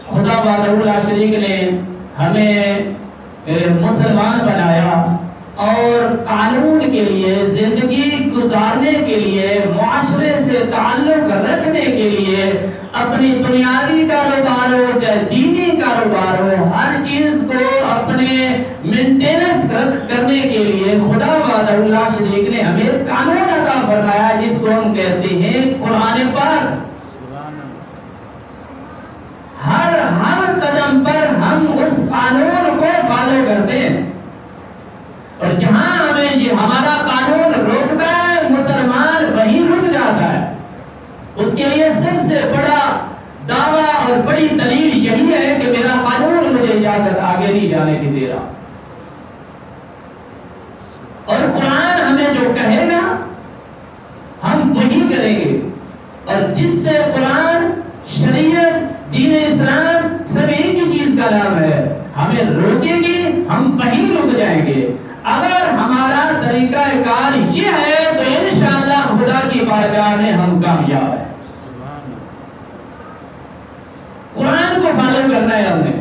خدا وحدہ لا شریک نے ہمیں مسلمان بنایا اور قانون کے لیے، زندگی گزارنے کے لیے، معاشرے سے تعلق رکھنے کے لیے، اپنی دنیاوی کاروبار ہو چاہے دینی کاروبار ہو، ہر چیز کو اپنے مینٹیننس کرنے کے لیے خدا وحدہ لا شریک نے ہمیں قانون عطا فرمایا، جس کو ہم کہتے ہیں قرآن پاک۔ ہر قدم پر ہم اس قانون کو فالو کرتے ہیں، اور جہاں ہمیں یہ ہمارا قانون روکتا ہے، مسلمان وہیں رک جاتا ہے۔ اس کے لیے سب سے بڑا دعویٰ اور بڑی دلیل یہی ہے کہ میرا قانون مجھے اجازت آگے نہیں جانے کی دے رہا، اور قرآن ہمیں جو کہے گا ہم وہی کریں گے، اور جس سے قرآن، شریعت، دین اسلام سب ایک ہی چیز کا نام ہے، ہمیں روکے گی ہم وہیں رک جائیں گے۔ اگر ہمارا طریقہ کار یہ ہے تو انشاءاللہ خدا کی بارگاہ میں ہم کامیاب ہیں۔ قرآن کو فالو کرنا ہے، ہم نے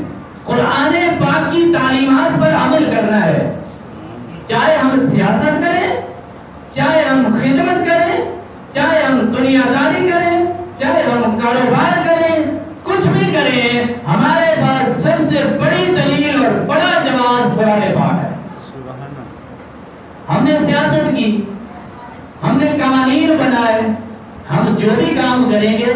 قرآن پاک کی تعلیمات پر عمل کرنا ہے، چاہے ہم سیاست کریں، چاہے ہم خدمت کریں، چاہے ہم دنیا داری کریں، چاہے ہم کاروبار کریں، کچھ بھی کریں، ہمارے پاس سب سے بڑی دلیل اور بڑا جواز قرآن پاک ہے۔ ہم نے سیاست کی، ہم نے قوانین بنائے، ہم جو بھی کام کریں گے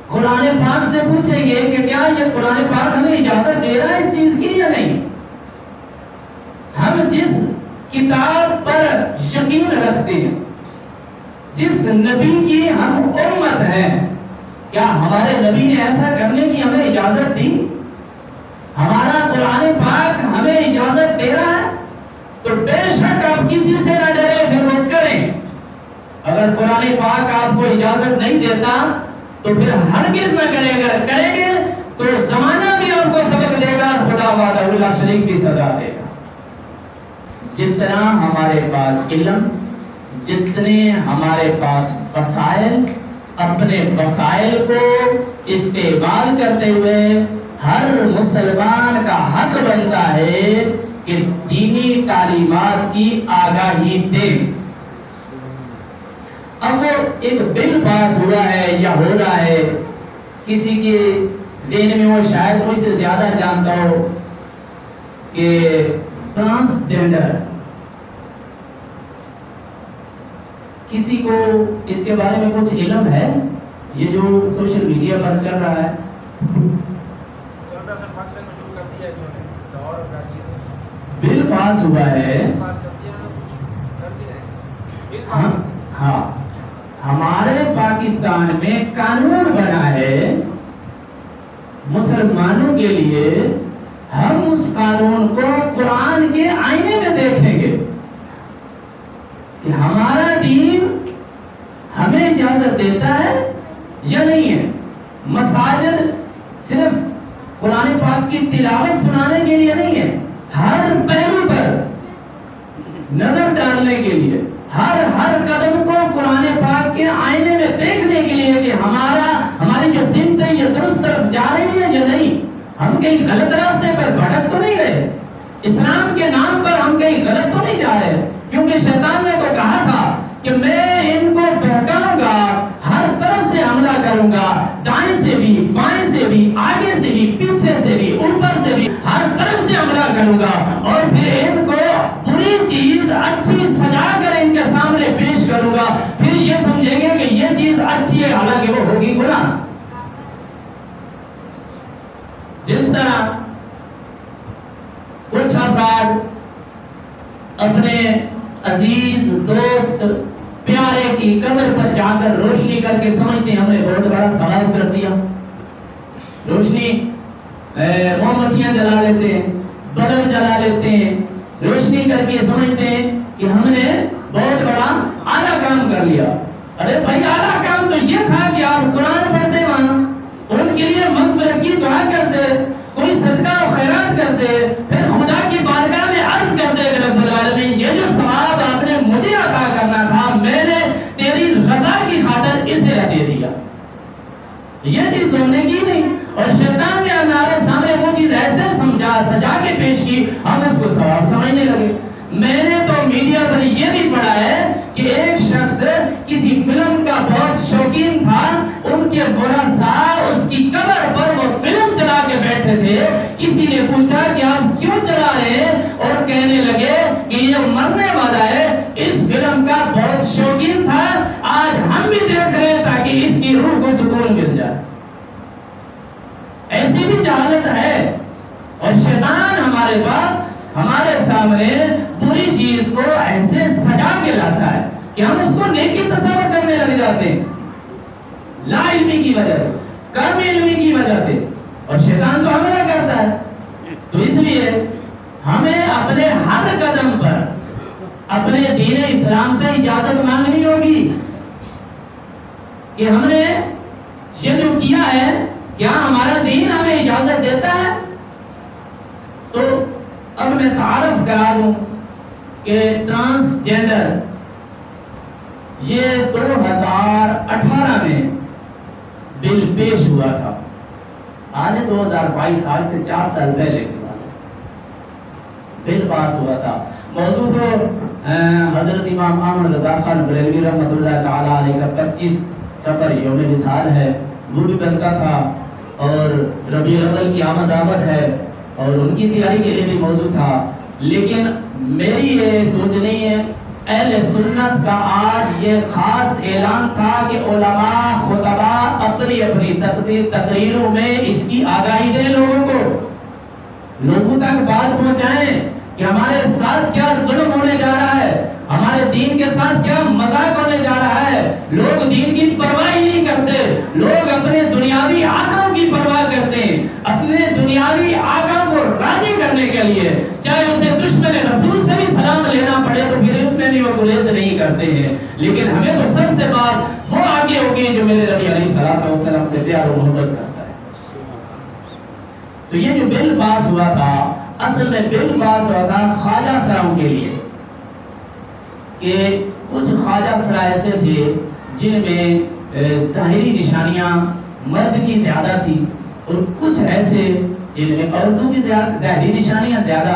قرآن پاک سے پوچھیں گے کہ کیا یہ قرآن پاک ہمیں اجازت دے رہا ہے اس چیز کی یا نہیں۔ ہم جس کتاب پر یقین رکھتے ہیں، جس نبی کی ہم امت ہیں، کیا ہمارے نبی نے ایسا کرنے کی ہمیں اجازت دی؟ ہمارا قرآن پاک ہمیں اجازت دے رہا ہے تو بے شک آپ کسی سے نہ ڈرے، پھر وہ کریں۔ اگر قرآن پاک آپ کو اجازت نہیں دیتا تو پھر ہرگز نہ کریں گے تو زمانہ بھی آپ کو سبق دے گا، خدا وحدہ لا شریک بھی سزا دے گا۔ جتنا ہمارے پاس علم، جتنے ہمارے پاس وسائل، اپنے وسائل کو استعمال کرتے ہوئے ہر مسلمان کا حق بنتا ہے کہ دینی تعلیمات کی آگاہی دے۔ اب وہ ایک بل پاس ہوا ہے یا ہو رہا ہے، کسی کے ذہن میں وہ شاید مجھ سے زیادہ جانتا ہو کہ ٹرانسجینڈر، کسی کو اس کے بارے میں کچھ علم ہے؟ یہ جو سوشل میڈیا پر چل رہا ہے، بل پاس ہوا ہے، ہاں ہمارے پاکستان میں قانون بنا ہے مسلمانوں کے لیے، ہم اس قانون کو قرآن کے آئینے میں دیکھیں گے کہ ہمارا دین ہمیں اجازت دیتا ہے یا نہیں ہے۔ مساجد صرف قرآن پاک کی تلاوت سنانے کے لیے نہیں ہے، ہر پہلو پر نظر ڈالنے کے لیے، ہر قدم کو قرآن پاک کے آئینے میں دیکھنے کے لیے کہ ہماری جو سمت ہے یہ درست طرف جا رہی ہے یا نہیں، ہم کہیں غلط راستے پر بھٹک تو نہیں رہے، اسلام کے نام پر ہم کہیں غلط تو نہیں جا رہے، کیونکہ شیطان نے تو کہا تھا کہ میں ان کو بہکاؤں گا، ہر طرف سے حملہ کروں گا، دائیں سے بھی، بائیں سے بھی، آگے سے بھی، پیچھے سے بھی، اوپر سے بھی، ہر طرف سے حملہ کروں گا، اور پھر ان کو بری چیز اچھی سجا کر ان کے سامنے پیش کروں گا، پھر یہ سمجھیں گے کہ یہ چیز اچھی ہے حالانکہ وہ ہوگی گناہ۔ جس طرح کچھ افراد اپنے عزیز دوست پیارے کی قبر پر جا کر روشنی کر کے سمجھتے ہیں ہم نے بہت بڑا ثواب کر دیا، روشنی موم بتیاں جلا لیتے ہیں، بلب جلا لیتے ہیں، روشنی کر کے سمجھتے ہیں کہ ہم نے بہت بڑا اعلیٰ کام کر لیا۔ ارے بھائی اعلیٰ کام تو یہ تھا کہ آپ قرآن پڑھتے وہاں، ان کے لیے مغفرت کی دعا کرتے، کوئی صدقہ و خیرات کرتے، پھر خدا کی بارگاہ میں عرض کرتے کہ رب العالمین یہ جو ثواب آپ نے مجھے عطا کرنا تھا میں نے تیری رضا کی خاطر اسے دے دیا، یہ چیز تو ہم نے کی نہیں، اور شیطان نے کی ہم اس کو ثواب سمجھنے لگے۔ میں نے تو میڈیا پر یہ بھی پڑھا ہے کہ ایک شخص کسی فلم کا بہت شوقین تھا، ان کے ورثاء اس کی قبر پر وہ فلم چلا کے بیٹھے تھے۔ کسی نے پوچھا کہ آپ کیوں چلا رہے ہیں، اور کہنے لگے کہ یہ مرنے والا ہے، اس فلم کا بہت شوقین تھا، آج ہم بھی دیکھ رہے ہیں تاکہ اس کی روح کو سکون مل جائے۔ ایسی بھی جہالت ہے، اور شیطان ہمارے پاس ہمارے سامنے بری چیز کو ایسے سجا کے لاتا ہے کہ ہم اس کو نیکی تصور کرنے لگ جاتے ہیں، لا علمی کی وجہ سے، کم علمی کی وجہ سے، اور شیطان تو حملہ کرتا ہے۔ تو اس لیے ہمیں اپنے ہر قدم پر اپنے دین اسلام سے اجازت مانگنی ہوگی کہ ہم نے یہ جو کیا ہے کیا ہمارا دین ہمیں اجازت دیتا ہے۔ تو اب میں تعارف کرا دوں کہ ٹرانسجینڈر یہ 2018 میں بل پیش ہوا تھا، آج 2022 آج سے 4 سال پہلے بل پاس ہوا تھا۔ موضوع تو حضرت امام احمد رضا خان بریلوی رحمۃ اللہ تعالی علیہ کا 25 سفر یوم وصال ہے، وہ بھی بنتا تھا، اور ربیع الاول کی آمد ہے، اور ان کی تیاری کے لیے بھی موضوع تھا۔ لیکن میری یہ سوچ نہیں ہے، اہل سنت کا آج یہ خاص اعلان تھا کہ علماء خطبہ اپنی اپنی تقریروں میں اس کی آگاہی دیں، لوگوں تک بات پہنچائیں کہ ہمارے ساتھ کیا ظلم ہونے جا رہا ہے، ہمارے دین کے ساتھ کیا مذاق ہونے جا رہا ہے۔ لوگ دین کی پرواہ نہیں کرتے، لوگ اپنے دنیاوی آقاؤں کی پرواہ کرتے ہیں، اپنے دنیاوی آقاؤں کو راضی کرنے کے لیے چاہے اسے دشمن رسول سے بھی سلام لینا پڑے تو پھر اس میں بھی وہ گریز نہیں کرتے ہیں۔ لیکن ہمیں تو سب سے بات وہ آگے ہوگی جو میرے نبی علیہ الصلوۃ والسلام سے پیار و محبت کرتا ہے۔ تو یہ جو بل پاس ہوا تھا، اصل میں بل پاس ہوا تھا خواجہ سراؤں کے لیے، کہ کچھ خواجہ سرا ایسے تھے جن میں ظاہری نشانیاں مرد کی زیادہ تھی، اور کچھ ایسے جن میں عورتوں کی ظاہری نشانیاں زیادہ۔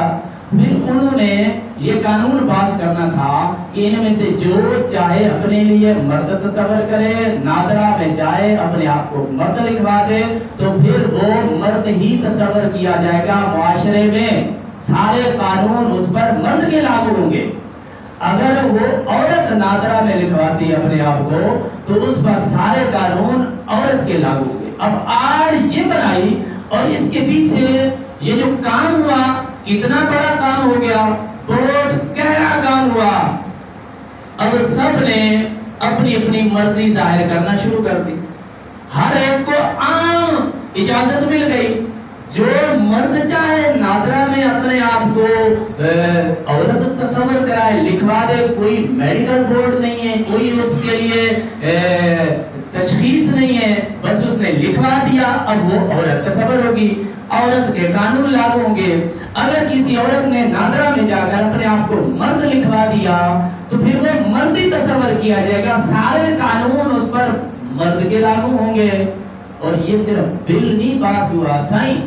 پھر انہوں نے یہ قانون پاس کرنا تھا کہ ان میں سے جو چاہے اپنے لیے مرد تصور کرے، نادرا میں جائے اپنے آپ کو مرد لکھوا دے تو پھر وہ مرد ہی تصور کیا جائے گا، معاشرے میں سارے قانون اس پر مرد کے لاگو ہوں گے۔ اگر وہ عورت نادرا میں لکھواتی اپنے آپ کو تو اس پر سارے قانون عورت کے لاگو ہوں گے۔ اب آڑ یہ بنائی، اور اس کے پیچھے یہ جو کام ہوا کتنا بڑا کام ہو گیا، بہت گہرا کام ہوا۔ اب سب نے اپنی اپنی مرضی ظاہر کرنا شروع کر دی، ہر ایک کو عام اجازت مل گئی، جو مرد چاہے نادرا میں اپنے آپ کو عورت تصور کرائے، لکھوا دے، کوئی میڈیکل بورڈ نہیں ہے، کوئی اس کے لیے تشخیص نہیں ہے، بس اس نے لکھوا دیا، اب وہ عورت تصور ہوگی، عورت کے قانون لاگو ہوں گے۔ اگر کسی عورت نے نادرا میں جا کر اپنے آپ کو مرد لکھوا دیا تو پھر وہ مرد ہی تصور کیا جائے گا، سارے قانون اس پر مرد کے لاگو ہوں گے۔ اور یہ صرف بل نہیں پاس ہوا، سائیں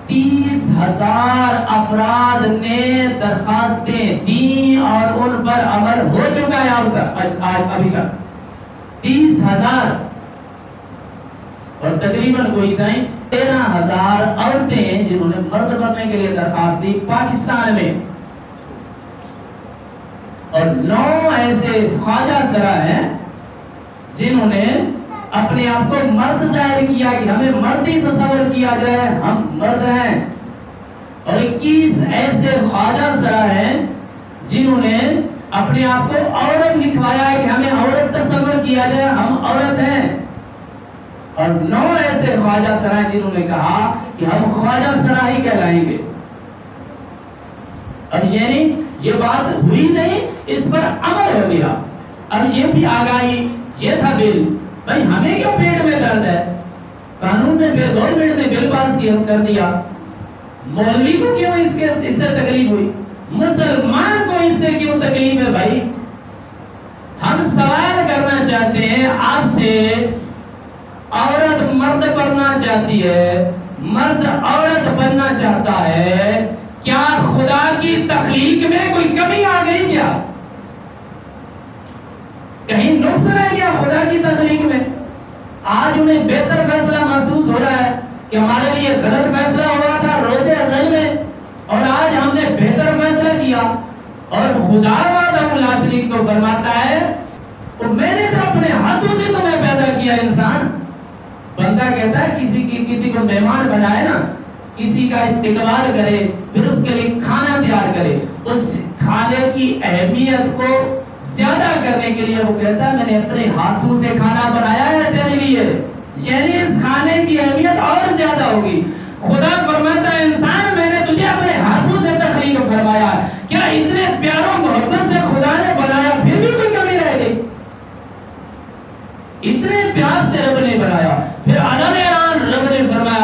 30,000 افراد نے درخواستیں دی اور ان پر عمل ہو چکا ہے ابھی تک 30,000، اور تقریباً کوئی سائیں 13,000 عورتیں ہیں جنہوں نے مرد بننے کے لیے درخواست دی پاکستان میں، اور 9 ایسے خواجہ سرا ہیں جنہوں نے اپنے آپ کو مرد ظاہر کیا کہ ہمیں مرد ہی تصور کیا جائے، ہم مرد ہیں، اور 21 ایسے خواجہ سرا ہیں جنہوں نے اپنے آپ کو عورت لکھوایا ہے کہ ہمیں عورت تصور کیا جائے، ہم عورت ہیں، اور 9 ایسے خواجہ سرا ہیں جنہوں نے کہا کہ ہم خواجہ سرا ہی کہلائیں گے۔ اب یعنی یہ بات ہوئی نہیں، اس پر عمل ہو گیا۔ اب یہ بھی آگاہی، یہ تھا بل، بھائی ہمیں کیوں پیٹ میں درد ہے، قانون نے گورنمنٹ نے بل پاس کر دیا، مولوی کو کیوں اس سے تکلیف ہوئی، مسلمان کو اس سے کیوں تکلیف ہے؟ بھائی ہم سوال کرنا چاہتے ہیں آپ سے، عورت مرد بننا چاہتی ہے، مرد عورت بننا چاہتا ہے، کیا خدا کی تخلیق میں کوئی کمی آ گئی کیا؟ کہیں نقص رہ گیا خدا کی تخلیق میں؟ آج انہیں بہتر فیصلہ محسوس ہو رہا ہے کہ ہمارے لیے غلط فیصلہ ہوا تھا روز ازل میں، اور آج ہم نے بہتر فیصلہ کیا. اور خدا وحدہ لا شریک کو فرماتا ہے تو میں نے تو اپنے ہاتھوں سے تمہیں پیدا کیا انسان. بندہ کہتا ہے کسی کو مہمان بنائے نا، کسی کا استقبال کرے، پھر اس کے لیے کھانا تیار کرے، اس کھانے کی اہمیت کو زیادہ کرنے کے لیے وہ کہتا ہے میں نے اپنے ہاتھوں سے کھانا بنایا ہے تیرے لیے، یعنی اس کھانے کی اہمیت اور زیادہ ہوگی. خدا فرماتا ہے انسان میں نے تجھے اپنے ہاتھوں سے تخلیق فرمایا. کیا اتنے پیار و محبت سے خدا نے بنایا پھر بھی کوئی کمی رہ گئی؟ اتنے پیار سے رب نے بنایا. پھر اعلان رب نے فرمایا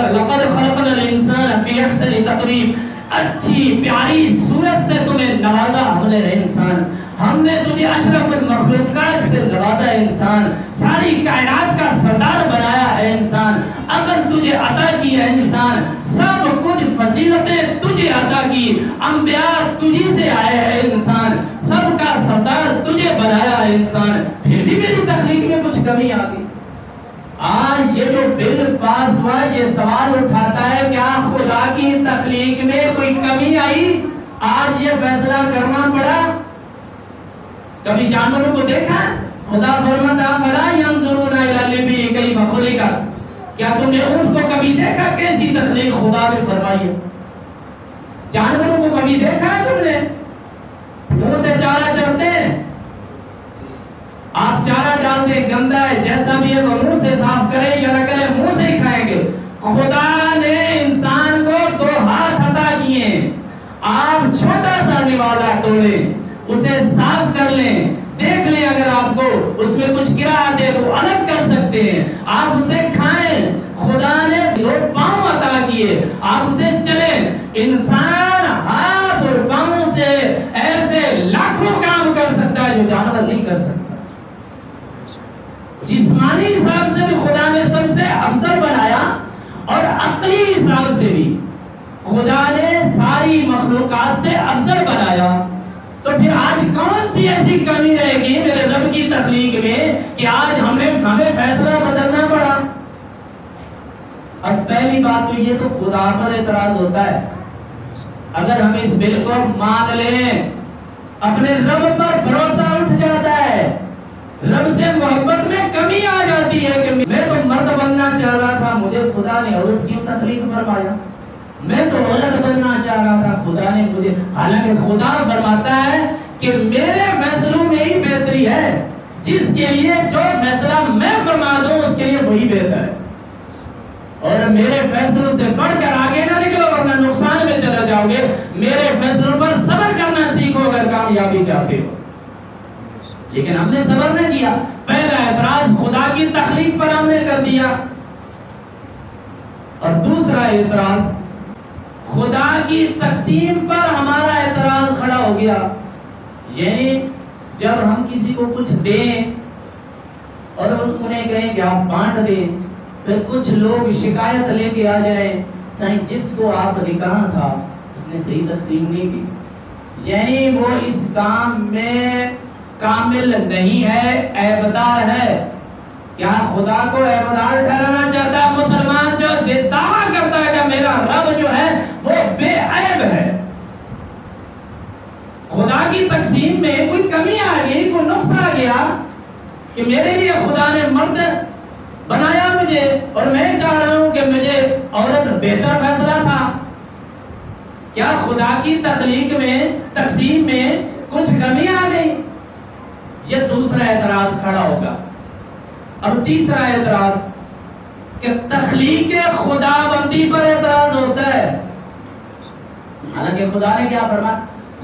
لقد خلقنا الانسان فی احسن تقویم، اچھی پیاری صورت سے تمہیں نوازا ہم نے انسان. ہم نے تجھے اشرف المخلوقات سے نوازا انسان، ساری کائنات کا سردار بنایا ہے انسان، عقل تجھے عطا کی ہے انسان، سب کچھ فضیلتیں تجھے عطا کی، انبیاء تجھی سے آئے ہیں انسان، سب کا سردار تجھے بنایا ہے انسان، پھر بھی میری تخلیق میں کچھ کمی آ گئی. آج یہ جو بل پاس ہوا یہ سوال اٹھاتا ہے کیا خدا کی تخلیق میں کوئی کمی آئی؟ آج یہ فیصلہ کرنا پڑا. کبھی جانوروں کو دیکھا؟ خدا فرماتا فلا ينظرون الى الابل كيف خلقت، کیا تم نے اونٹ کو کبھی دیکھا کیسی تخلیق خدا نے فرمائی ہے؟ جانوروں کو کبھی دیکھا ہے تم نے؟ منہ سے چارہ چرتے ہیں، آپ چارہ ڈال دیں گندا ہے جیسا بھی ہے وہ منہ سے صاف کرے یا نہ کرے منہ سے ہی کھائیں گے. خدا نے انسان کو 2 ہاتھ عطا کیے ہیں، آپ چھوٹا سا نوالا توڑیں، اسے صاف کر لیں، دیکھ لیں اگر آپ کو اس میں کچھ گرا دے تو الگ کر سکتے ہیں، آپ اسے کھائیں. خدا نے 2 پاؤں عطا کیے، آپ اسے چلیں. انسان ہاتھ اور پاؤں سے ایسے لاکھوں کام کر سکتا ہے جو جانور نہیں کر سکتا. جسمانی حساب سے بھی خدا نے سب سے افضل بنایا اور عقلی حساب سے بھی خدا نے ساری مخلوقات سے افضل بنایا. تو پھر آج کون سی ایسی کمی رہے گی میرے رب کی تخلیق میں کہ آج ہمیں فیصلہ بدلنا پڑا؟ اب پہلی بات تو یہ تو خدا پر اعتراض ہوتا ہے. اگر ہم اس بل کو مان لیں اپنے رب پر بھروسہ اٹھ جاتا ہے، رب سے محبت میں کمی آ جاتی ہے کہ میں تو مرد بننا چاہ رہا تھا مجھے خدا نے عورت کیوں تخلیق فرمایا، میں تو عورت بننا چاہ رہا تھا خدا نے مجھے. حالانکہ خدا فرماتا ہے کہ میرے فیصلوں میں ہی بہتری ہے، جس کے لیے جو فیصلہ میں فرما دوں اس کے لیے وہی بہتر ہے، اور میرے فیصلوں سے بڑھ کر آگے نہ نکلو ورنہ نقصان میں چلا جاؤ گے. میرے فیصلوں پر صبر کرنا سیکھو اگر کامیابی چاہتے ہو. لیکن ہم نے صبر نہ کیا. پہلا اعتراض خدا کی تخلیق پر ہم نے کر دیا، اور دوسرا اعتراض خدا کی تقسیم پر ہمارا اعتراض کھڑا ہو گیا. یعنی جب ہم کسی کو کچھ دیں اور انہیں کہیں کہ آپ بانٹ دیں، پھر کچھ لوگ شکایت لے کے آ جائیں سائیں جس کو آپ نے کہا تھا اس نے صحیح تقسیم نہیں کی، یعنی وہ اس کام میں کامل نہیں ہے، عیبدار ہے. کیا خدا کو عیبدار ٹھہرانا چاہتا ہے مسلمان جو دعویٰ کرتا ہے کہ میرا رب جو ہے وہ بے عیب ہے؟ خدا کی تقسیم میں کوئی کمی آ گئی، کوئی نقص آ گیا کہ میرے لیے خدا نے مرد بنایا مجھے اور میں چاہ رہا ہوں کہ مجھے عورت بہتر فیصلہ تھا. کیا خدا کی تخلیق میں تقسیم میں کچھ کمی آ گئی؟ یہ دوسرا اعتراض کھڑا ہوگا. اور تیسرا اعتراض کہ تخلیق خدا بندی پر اعتراض ہوتا ہے. حالانکہ خدا نے کیا فرمایا؟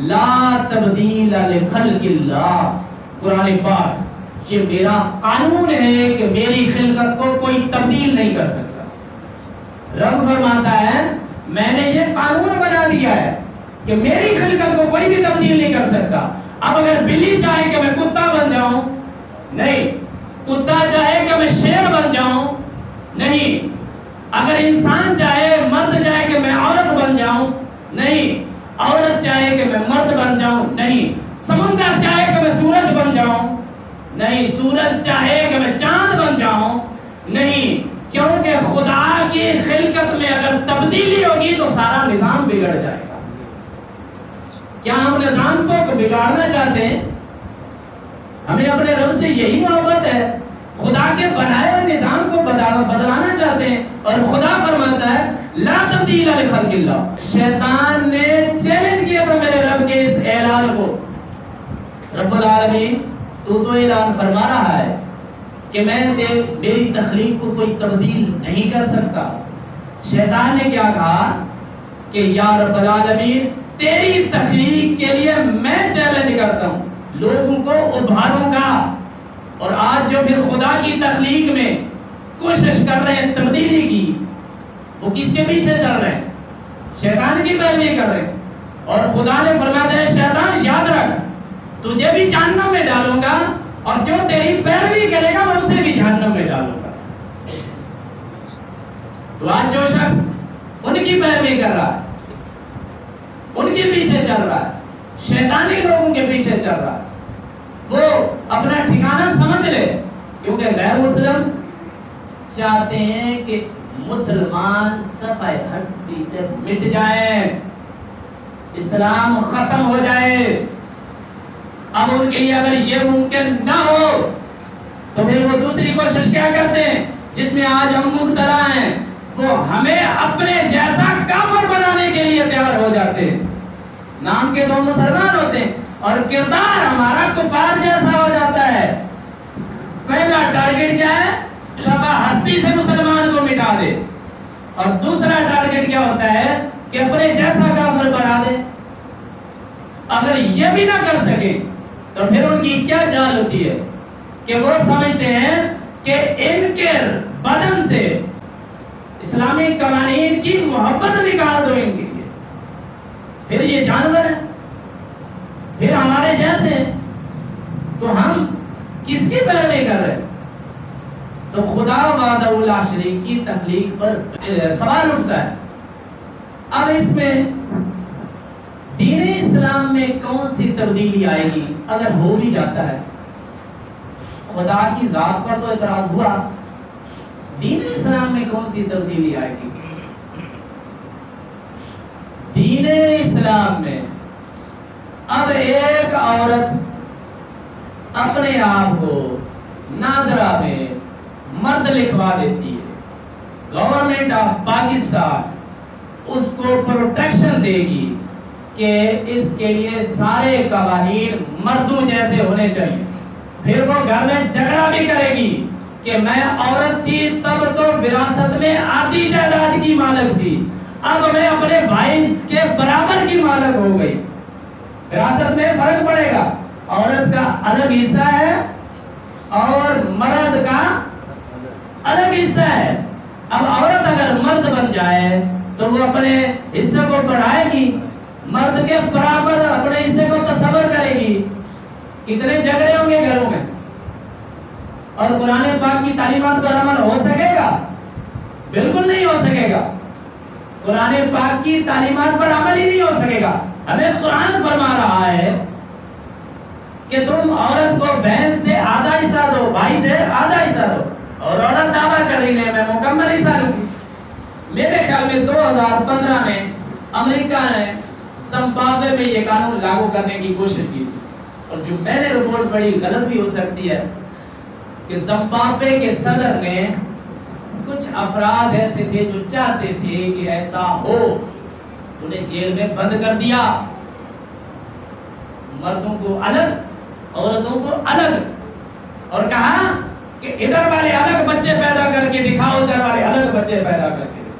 لا تبدیل لخلق اللہ. قرآن پاک یہ میرا قانون ہے کہ میری خلقت کو کوئی تبدیل نہیں کر سکتا. رب فرماتا ہے میں نے یہ قانون بنا دیا ہے کہ میری خلقت کو کوئی بھی تبدیل نہیں کر سکتا. اب اگر بلی چاہے کہ میں کتا بن جاؤں، نہیں. کتا چاہے کہ میں شیر بن جاؤں، نہیں. اگر انسان چاہے مرد چاہے کہ میں عورت بن جاؤں، نہیں. سورج چاہے کہ میں چاند بن جاؤں، نہیں، کیونکہ خدا کی خلقت میں اگر تبدیلی ہوگی تو سارا نظام بگڑ جائے گا۔ کیا ہم نظام کو بگاڑنا چاہتے ہیں؟ ہمیں اپنے رب سے یہی محبت ہے، خدا کے بنائے ہوئے نظام کو بدلانا چاہتے ہیں، اور خدا فرماتا ہے لا تبدیل لخلق اللہ۔ شیطان نے چیلنج کیا تھا میرے رب کے اس اعلان کو۔ رب العالمین تو اعلان فرما رہا ہے کہ میں میری تخلیق کو کوئی تبدیل نہیں کر سکتا۔ شیطان نے کیا کہا کہ یا رب العالمین تیری تخلیق کے لیے میں چیلنج کرتا ہوں، لوگوں کو ابھاروں گا۔ اور آج جو پھر خدا کی تخلیق میں کوشش کر رہے ہیں تبدیلی کی، وہ کس کے پیچھے چل رہے ہیں؟ شیطان کی پیروی کر رہے ہیں۔ اور خدا نے فرمایا ہے شیطان یاد رکھ، تجھے بھی جہنم میں ڈالوں گا، اور جو تیری پیروی کرے گا میں اسے بھی جہنم میں ڈالوں گا۔ تو آج جو شخص ان کی پیروی کر رہا ہے، ان کے پیچھے چل رہا ہے، شیطانی لوگوں کے پیچھے چل رہا ہے، وہ اپنا ٹھکانہ سمجھ لے، کیونکہ غیر مسلم چاہتے ہیں کہ مسلمان صفحہ ہستی سے مٹ جائیں، اسلام ختم ہو جائے۔ اب ان کے لیے اگر یہ ممکن نہ ہو تو پھر وہ دوسری کوشش کیا کرتے ہیں جس میں آج ہم مبتلا ہیں، وہ ہمیں اپنے جیسا کافر بنانے کے لیے تیار ہو جاتے ہیں۔ نام کے تو مسلمان ہوتے ہیں اور کردار ہمارا کفار جیسا ہو جاتا ہے۔ پہلا ٹارگٹ کیا ہے؟ صفحہ ہستی سے مسلمان کو مٹا دے، اور دوسرا ٹارگٹ کیا ہوتا ہے کہ اپنے جیسا کافر بنا دے۔ اگر یہ بھی نہ کر سکے تو پھر ان کی کیا چال ہوتی ہے کہ وہ سمجھتے ہیں کہ ان کے بدن سے اسلامی قوانین کی محبت نکال دو ان کے لیے، پھر یہ جانور ہیں، پھر ہمارے جیسے، تو ہم کس کی پیروی کر رہے ہیں؟ تو خدا وحدہ لا شریک کی تخلیق پر سوال اٹھتا ہے۔ اب اس میں دین اسلام میں کون سی تبدیلی آئے گی اگر ہو بھی جاتا ہے؟ خدا کی ذات پر تو اعتراض ہوا، دین اسلام میں کون سی تبدیلی آئے گی؟ دین اسلام میں اب ایک عورت اپنے آپ کو نادرا میں مرد لکھوا دیتی ہے، گورنمنٹ آف پاکستان اس کو پروٹیکشن دے گی کہ اس کے لیے سارے قوانین مردوں جیسے ہونے چاہیے۔ پھر وہ گھر میں جھگڑا بھی کرے گی کہ میں عورت تھی تب تو وراثت میں آدھی جائیداد کی مالک تھی، اب میں اپنے بھائی کے برابر کی مالک ہو گئی۔ وراثت میں فرق پڑے گا، عورت کا الگ حصہ ہے اور مرد کا الگ حصہ ہے۔ اب عورت اگر مرد بن جائے تو وہ اپنے حصے کو بڑھائے گی، مرد کے برابر اپنے حصے کو تصور کرے گی۔ کتنے جھگڑے ہوں گے گھروں میں، اور قرآن پاک کی تعلیمات پر عمل ہو سکے گا؟ بالکل نہیں ہو سکے گا۔ قرآن پاک کی تعلیمات پر عمل ہی نہیں ہو سکے گا۔ ہمیں قرآن فرما رہا ہے کہ تم عورت کو بہن سے آدھا حصہ دو، بھائی سے آدھا حصہ دو، اور عورت دعویٰ کر رہی ہے میں مکمل حصہ لوں گی۔ میرے خیال میں 2015 میں امریکہ نے زمبابوے میں یہ قانون لاگو کرنے کی کوشش کی، اور جو میں نے رپورٹ پڑھی غلط بھی ہو سکتی ہے کہ زمبابوے کے صدر نے کچھ افراد ایسے تھے جو چاہتے تھے کہ ایسا ہو، انہیں جیل میں بند کر دیا، مردوں کو الگ عورتوں کو الگ، اور کہا کہ ادھر والے الگ بچے پیدا کر کے دکھاؤ، ادھر والے الگ بچے پیدا کر کے دکھاؤ۔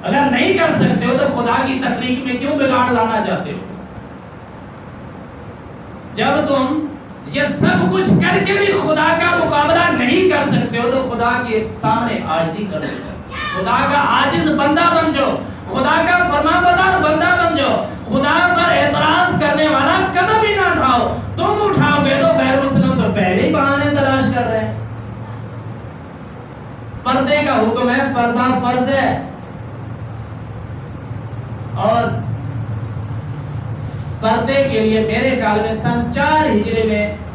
اگر نہیں کر سکتے ہو تو خدا کی تخلیق میں کیوں بگاڑ لانا چاہتے ہو؟ جب تم یہ سب کچھ کر کے بھی خدا کا مقابلہ نہیں کر سکتے ہو تو خدا کے سامنے عاجزی کرو، خدا کا عاجز بندہ بن جاؤ، خدا کا فرمانبردار بندہ بن جاؤ، خدا پر اعتراض کرنے والا قدم ہی نہ اٹھاؤ۔ تم اٹھاؤ گے تو غیر مسلم تو پہلے ہی بہانے تلاش کر رہے ہیں۔ پردے کا حکم ہے، پردہ فرض ہے، اور پردے کے لیے میرے خیال میں سن 4 ہجری میں